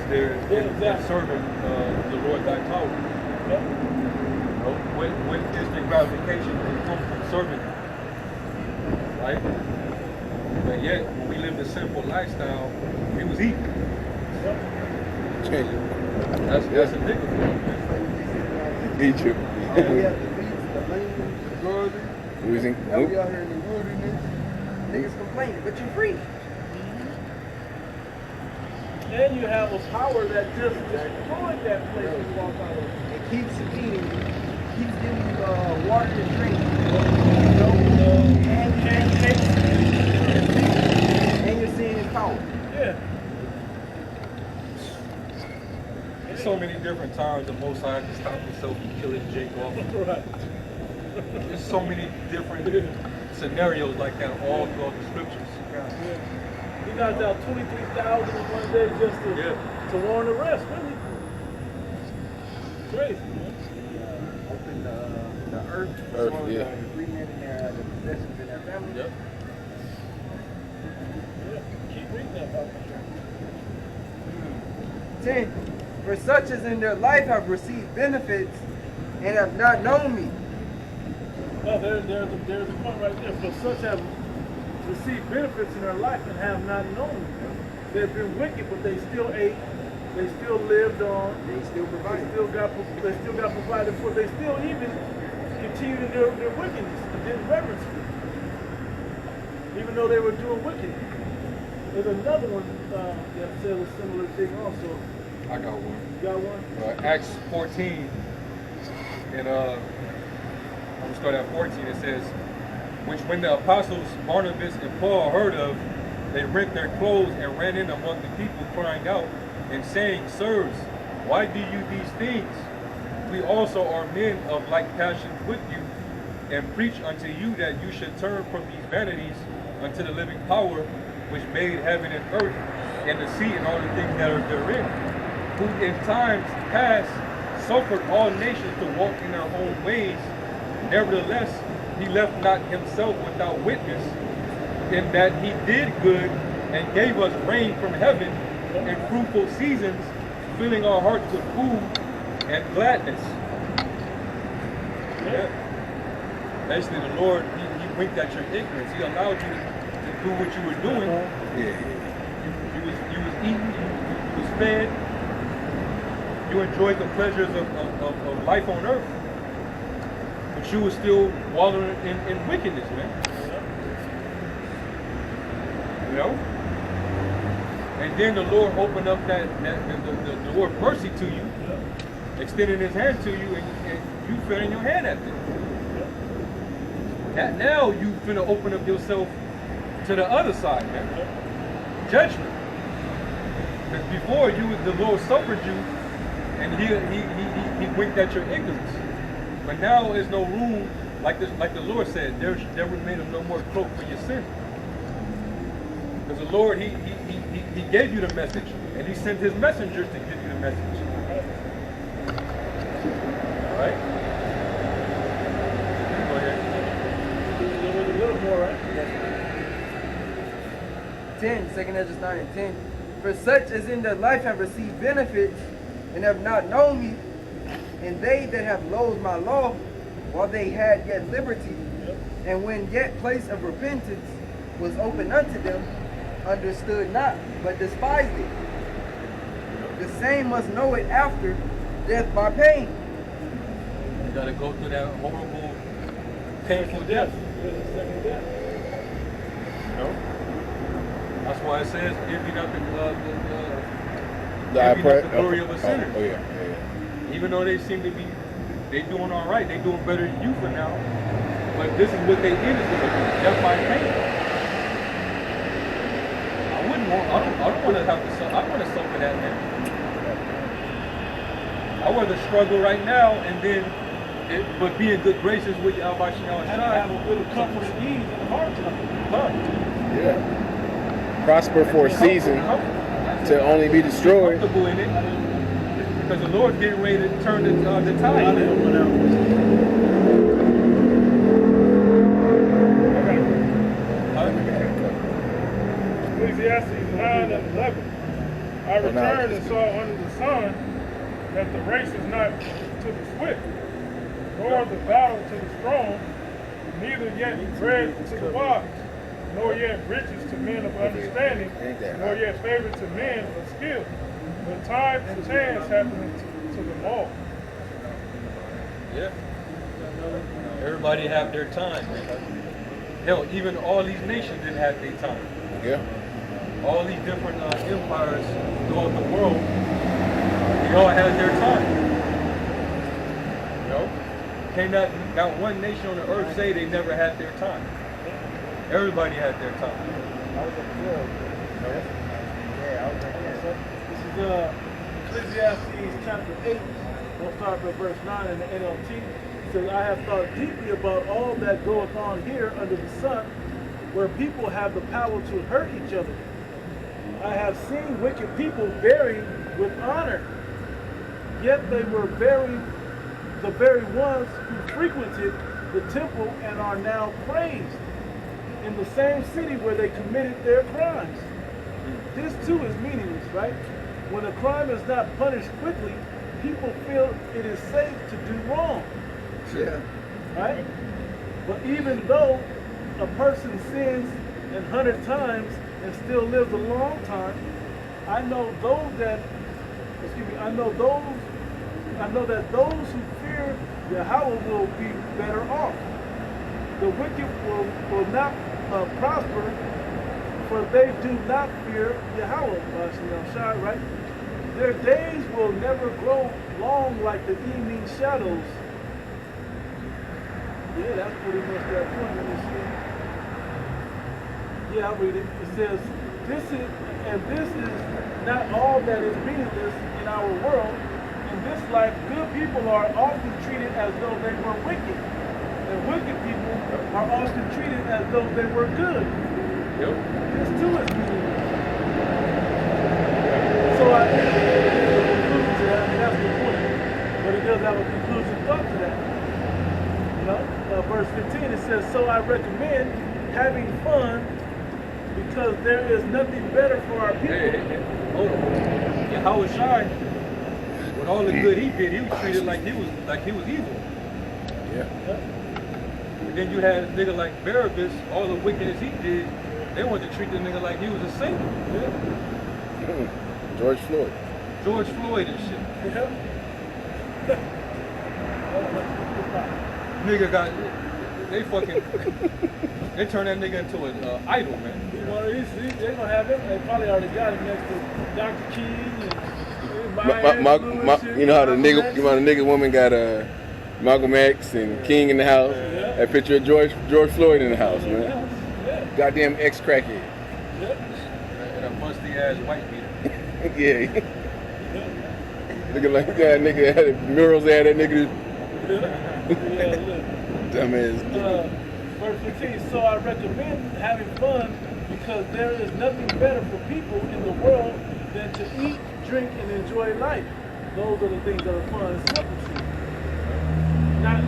there in serving the Lord thy power. Yep. What is the gratification that comes from serving him? Right? But yet, when we lived a simple lifestyle, we was eating. That's a nigga for you. Egypt. We have the beach, the land, the garden. Now we out here in the wilderness. Niggas complaining, but you're free. And you have a power that just destroyed that place when you walk out of it. It keeps feeding you, keeps giving you water to drink. And you're seeing his power. Yeah. There's so many different times the Most High to stop himself from killing Jacob. Right. There's so many different scenarios like that all throughout the scriptures. Yeah. He knocked out 23,000 in one day just to warn the rest, really. Crazy, man. Open the earth for the free men and their possessions and their families. Yep. Yeah. Keep reading that about 10. For such as in their life have received benefits and have not known me. No, there's a point right there. For such have received benefits in their life and have not known me. They've been wicked, but they still ate. They still lived on. They still provided. They still got provided for. They still even continued in their wickedness and didn't reverence me, even though they were doing wickedness. There's another one that says a similar thing also. I got one. You got one? Acts 14, and I'm gonna start at 14. It says, which when the apostles Barnabas and Paul heard of, they rent their clothes and ran in among the people, crying out and saying, Sirs, why do you these things? We also are men of like passions with you, and preach unto you that you should turn from these vanities unto the living power, which made heaven and earth, and the sea and all the things that are therein, who in times past suffered all nations to walk in their own ways. Nevertheless, he left not himself without witness, in that he did good and gave us rain from heaven and fruitful seasons, filling our hearts with food and gladness. Yeah. Basically, the Lord, he winked at your ignorance. He allowed you to do what you were doing. You was eating, you was fed. You enjoyed the pleasures of life on earth. But you were still wallowing in wickedness, man. You know? And then the Lord opened up the Lord mercy to you, extending his hand to you, and you fell in your hand at them. That now you finna open up yourself to the other side, man. Judgment. Because before the Lord suffered you, and he winked at your ignorance. But now there's no room, like the Lord said, there remaineth no more cloak for your sin. Because the Lord, he gave you the message, and he sent his messengers to give you the message. All right? Go ahead. A little more, right? 10, 2 Ezra 9 and 10. For such as in their life have received benefits and have not known me, and they that have loathed my law, while they had yet liberty, and when yet place of repentance was open unto them, understood not, but despised it. The same must know it after death by pain. You gotta go through that horrible, painful death. Second death. You know? That's why it says, envy not the glory of a sinner. Oh yeah. Even though they seem to be, they doing all right, they doing better than you for now. But this is what they did, is death by pain. I don't want to have to suffer. I want to suffer that, man. I want to struggle right now and then, but be in good graces with Yahweh Shai. And have a little comfort and ease in the hard time. Yeah. Prosper for a season to only be destroyed. Comfortable in it, because the Lord getting ready to turn the tide. Ecclesiastes 9 and 11. I returned and saw under the sun that the race is not to the swift, nor the battle to the strong, neither yet bread to the wise, nor yet riches to men of understanding, nor yet favor to men of skill. But time and chance happening to them all. Yeah. Everybody have their time. Hell, even all these nations didn't have their time. Yeah. All these different empires throughout the world, they all had their time. You know? Can't not one nation on the earth say they never had their time. Everybody had their time. This is Ecclesiastes chapter 8. We'll start with verse 9 in the NLT. It says, I have thought deeply about all that goeth on here under the sun, where people have the power to hurt each other. I have seen wicked people buried with honor, yet they were the very ones who frequented the temple and are now praised in the same city where they committed their crimes. This too is meaningless, right? When a crime is not punished quickly, people feel it is safe to do wrong. Yeah. Right? But even though a person sins 100 times and still lives a long time, I know that those who fear Yahweh will be better off. The wicked will not prosper, for they do not fear Yahweh. Right? Their days will never grow long like the evening shadows. Yeah, that's pretty much that point. Let me see. Yeah, I'll read it. It says, this is not all that is meaningless in our world. In this life, good people are often treated as though they were wicked. And wicked people are often treated as though they were good. Yep. This too is meaningless. So I think there's a conclusion to that. I mean, that's the point. But it does have a conclusion thought to that. You know? Verse 15, it says, so I recommend having fun because there is nothing better for our people. Hey, hold on. Yahweh Shai, with all the good he did, he was treated like he was evil. Yeah. And then you had a nigga like Barabbas, all the wickedness he did, they wanted to treat the nigga like he was a saint. Yeah. George Floyd. George Floyd and shit. Yeah. Nigga got, they turned that nigga into an idol, man. They're gonna have him. They probably already got him next to Dr. King and you know how the nigga woman got Malcolm X and King in the house. Yeah. That picture of George Floyd in the house, man. Yeah. Goddamn ex-crackhead. And a musty ass white beater. Yeah. Looking like that nigga had murals at that nigga. Dumbass. Verse 15, so I recommend having fun because there is nothing better for people in the world than to eat, drink, and enjoy life. Those are the things that are fun and simple to you.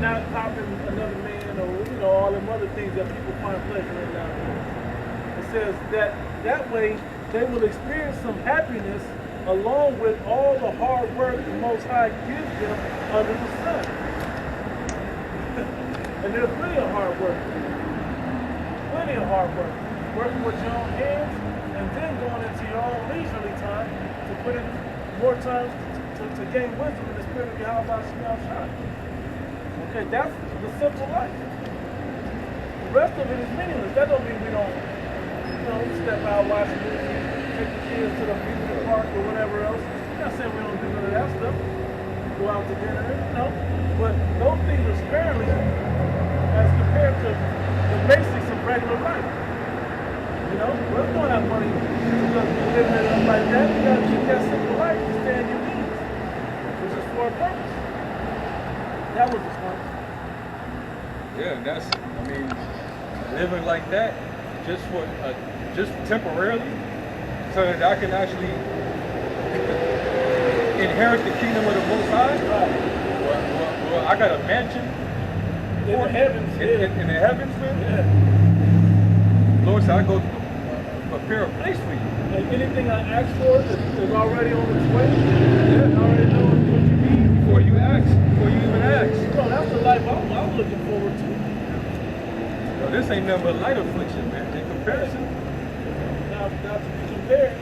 Not popping another man or all them other things that people find pleasure in now. It says that way they will experience some happiness along with all the hard work the Most High gives them under the sun. And there's plenty of hard work. Plenty of hard work. Working with your own hands and then going into your own leisurely time to put in more time to gain wisdom in the spirit of Yahweh Shai. Okay, that's the simple life. The rest of it is meaningless. That don't mean we don't, step out, watch movies, take the kids to the amusement park or whatever else. I'm not saying we don't do none of that stuff. Go out to dinner, But those things are sparingly as compared to the basics of regular life. We're going to have money to live it up like that. You got to keep that simple life to stay in your means, which is for a purpose. That was the point. Yeah, living like that just temporarily, so that I can actually inherit the kingdom of the Most High. Well, I got a mansion in the heavens, in the heavens, man. Yeah. Lord said, I go prepare a place for you. And anything I ask for is already on its way. Yeah. I already know what you need Before you even ask. So that's the life I'm looking forward to. No, this ain't nothing but light affliction, man, in comparison. Now to be compared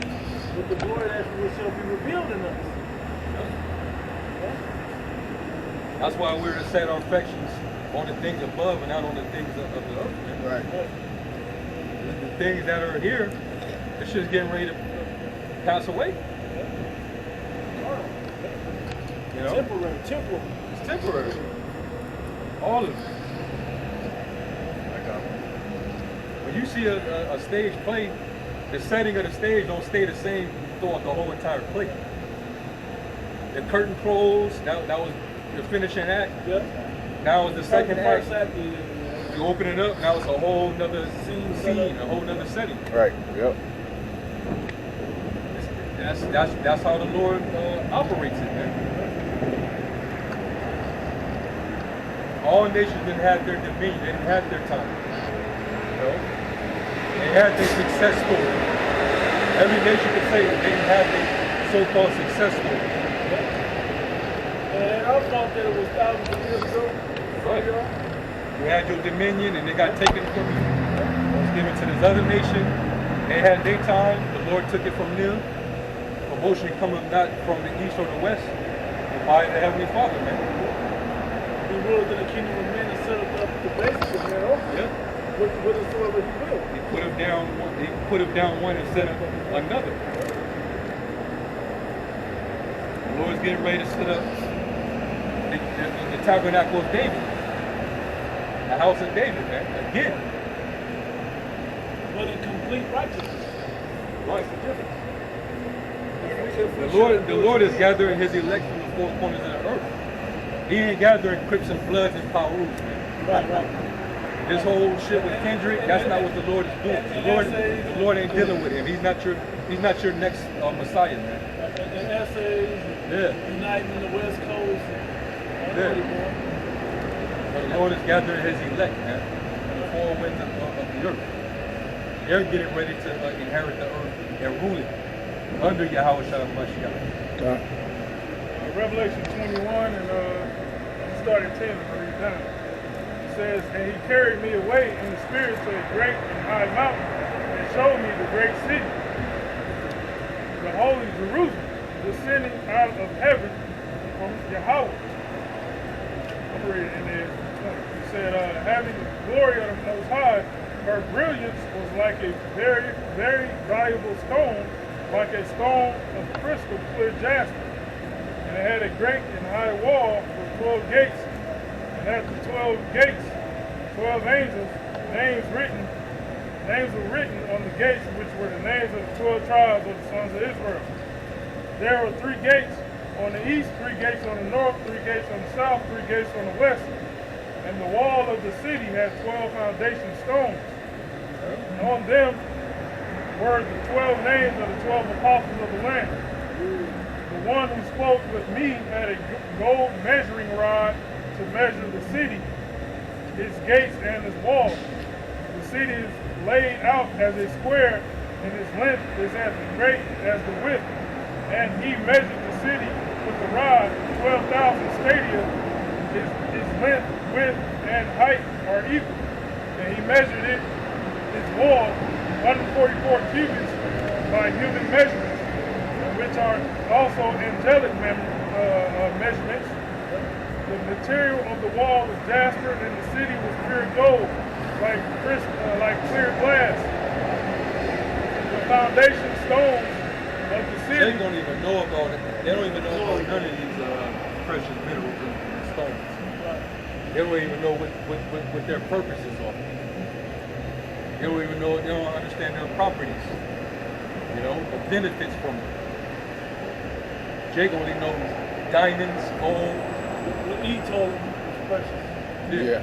with the glory that shall be revealed in us. That's why we're to set our affections on the things above and not on the things of the earth. Man. Right. The things that are here, it's just getting ready to pass away. You know? Temporary. It's temporary. All of it. When you see a stage play, the setting of the stage don't stay the same throughout the whole entire play. The curtain closed, that was the finishing act. Yeah. Now it's the second act. Act. You open it up, now it's a whole nother scene, a whole nother setting. Right. Yep. That's how the Lord operates it, man. All nations didn't have their dominion, they didn't have their time. You know? They had their success story. Every nation could say that they didn't have their so-called success story. And I thought that it was thousands of years ago. Right. You had your dominion and they got taken from you. It was given to this other nation. They had their time. The Lord took it from them. Promotion coming not from the east or the west, but by the Heavenly Father, man. He ruled in the kingdom of men and set up the basis of man over. Yeah. Whatsoever he will. He put him down one and set up another. The Lord's getting ready to set up the tabernacle of David. The house of David, man. Again. But in complete righteousness. Right. That's the difference. The Lord is gathering his elect from the four corners of the earth. He ain't gathering Crips and Bloods and Powers, man. Right. This whole shit with Kendrick, that's not what the Lord is doing. The Lord ain't dealing with him. He's not your next Messiah, man. And essays, uniting in the West Coast. But the Lord is gathering his elect, man, from the four winds of the earth. They're getting ready to inherit the earth and rule it under Yahweh Shalom Mashiach. Revelation 21 and start at 10 and read down. It says, and he carried me away in the spirit to a great and high mountain and showed me the great city, the holy Jerusalem, descending out of heaven from Yahweh. I'm reading in there. It said, having the glory of the Most High, her brilliance was like a very, very valuable stone, like a stone of crystal clear jasper. And it had a great and high wall with 12 gates. And at the 12 gates, 12 angels, names were written on the gates, which were the names of the 12 tribes of the sons of Israel. There were 3 gates on the east, 3 gates on the north, 3 gates on the south, 3 gates on the west. And the wall of the city had 12 foundation stones. And on them were the 12 names of the 12 apostles of the Lamb. The one who spoke with me had a gold measuring rod to measure the city, its gates and its walls. The city is laid out as a square, and its length is as great as the width. And he measured the city with the rod, 12,000 stadia. Its length, width, and height are equal. And he measured its wall, 144 cubits by human measurements, which are also angelic measurements. The material of the wall was jasper, and the city was pure gold, like clear glass. The foundation stones of the city. They don't even know about it. They don't even know about none of these precious minerals and stones. They don't even know what their purposes are. They don't even know. They don't understand their properties. You know, the benefits from it. Jake only knows diamonds, gold. What he told him was precious. Yeah.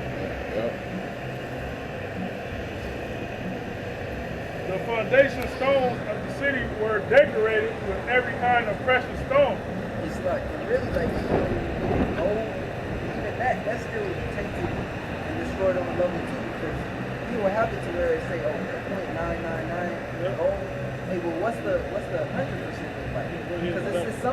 The foundation stones of the city were decorated with every kind of precious stone. It's like, really like, gold, even that's still tainted and destroyed on a level 2, because you will have it to where it say, oh, .999 gold, Hey, well, what's the 100% look like? Because it's some